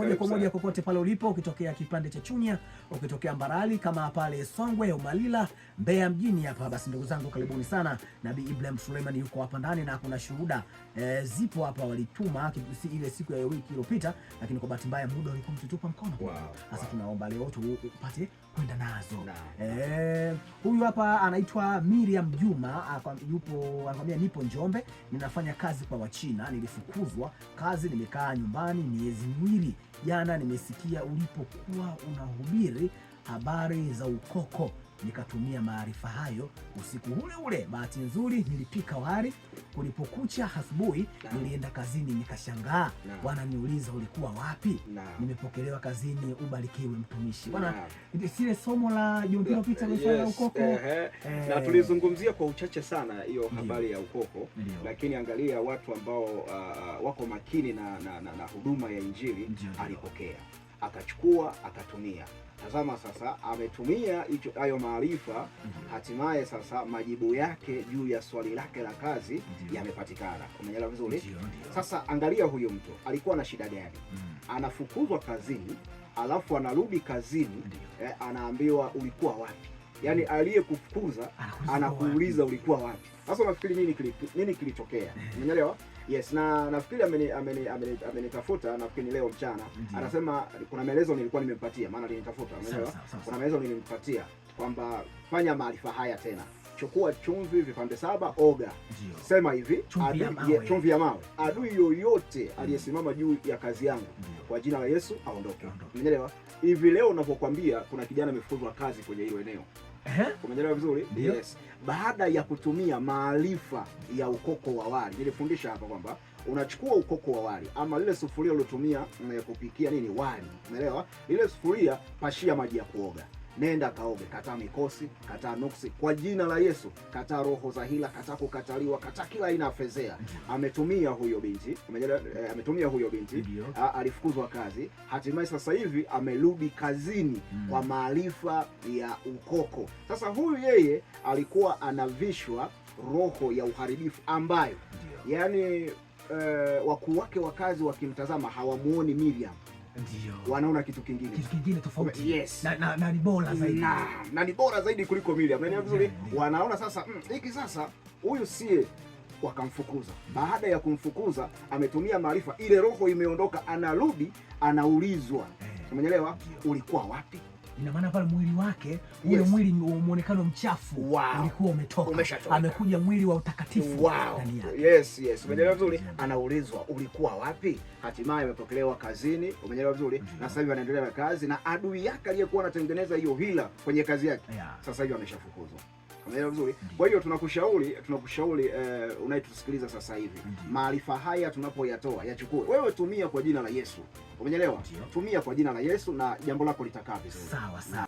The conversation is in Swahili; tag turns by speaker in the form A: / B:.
A: moja kwa moja kokote pale ulipo, ukitokea kipande cha Chunya, ukitokea Mbarali, kama pale Songwe, Umalila, Mbeya mjini hapa, basi ndugu zangu karibuni sana. Nabii Ibrahim Suleiman yuko hapa ndani na kuna shuhuda zipo hapa, walituma ile siku ya wiki iliyopita, lakini kwa bahati mbaya muda ulikuwa mtutupa mkono. Sasa tunaomba leo tupate kwenda nazo. Huyu hapa anaitwa Miriam Juma, anakuambia nipo Njombe, ninafanya kazi kwa Wachina, nilifukuzwa kazi, nimekaa nyumbani miezi miwili. Jana nimesikia ulipokuwa unahubiri habari za ukoko, nikatumia maarifa hayo usiku ule ule. Bahati nzuri nilipika wali, kulipokucha asubuhi nilienda kazini, nikashangaa wananiuliza ulikuwa wapi? Nimepokelewa kazini, ubarikiwe mtumishi. Bwana, sile somo la Jumapili pita kwa ukoko
B: na tulizungumzia kwa uchache sana hiyo habari ya ukoko. Lakini angalia watu ambao wako makini na huduma ya Injili. Alipokea, akachukua, akatumia. Tazama sasa, ametumia hayo maarifa, hatimaye sasa majibu yake juu ya swali lake la kazi yamepatikana. Umeelewa vizuri? Sasa angalia huyo mtu alikuwa na shida gani? Anafukuzwa kazini, alafu anarudi kazini, anaambiwa ulikuwa wapi? Yaani aliyekufukuza anakuuliza ulikuwa wapi? Sasa unafikiri nini kilitokea? Umeelewa? Yes, na nafikiri amenitafuta nafikiri leo mchana. Anasema kuna maelezo nilikuwa nimempatia, maana alinitafuta. Umeelewa? Kuna maelezo nilimpatia kwamba fanya maarifa haya tena. Chukua chumvi vipande 7, oga. Sema hivi, chumvi ya mawe. Adui yoyote aliyesimama juu ya kazi yangu, kwa jina la Yesu aondoke. Umeelewa? Hivi leo unapokuambia kuna kijana amefukuzwa kazi kwenye hilo eneo. Umeelewa vizuri? Yes. Baada ya kutumia maarifa ya ukoko wa wali, nilifundisha hapa kwamba unachukua ukoko wa wali ama lile sufuria ulotumia kupikia wali. Umeelewa? Ile sufuria pashia maji ya kuoga. Nenda kaoge, kataa mikosi, kataa nuksi kwa jina la Yesu, kataa roho za hila, kataa kukataliwa, kataa kila aina ya fezea. Ametumia huyo binti, ametumia huyo binti, alifukuzwa kazi, hatimaye sasa hivi amerudi kazini kwa maarifa ya ukoko. Sasa huyu yeye alikuwa anavishwa roho ya uharibifu ambayo yani wakuu wake wa kazi wakimtazama hawamuoni Miriam. Wanaona kitu kingine tofauti. Yes.
A: Na ni bora zaidi.
B: Na ni bora zaidi kuliko Miriam. Yaani vizuri, wanaona sasa hiki sasa huyu sie, wakamfukuza. Baada ya kumfukuza ametumia maarifa, ile roho imeondoka, anarudi anaulizwa. Umeelewa? Ulikuwa wapi?
A: Ina maana pale mwili wake ule mwili muonekano mchafu ulikuwa umetoka. Amekuja mwili wa utakatifu ndani yake.
B: Yes. Umeelewa vizuri? Anaulizwa ulikuwa wapi? Hatimaye amepokelewa kazini. Umeelewa vizuri? Na sasa hivi anaendelea na kazi, na adui yake aliyekuwa anatengeneza hiyo hila kwenye kazi yake sasa hivi ameshafukuzwa. Umeelewa vizuri? Kwa hiyo tunakushauri unayetusikiliza sasa hivi, maarifa haya tunapoyatoa yachukue. Wewe tumia kwa jina la Yesu. Umeelewa? Tumia kwa jina la Yesu na jambo lako litakaa vizuri.
A: Sawa.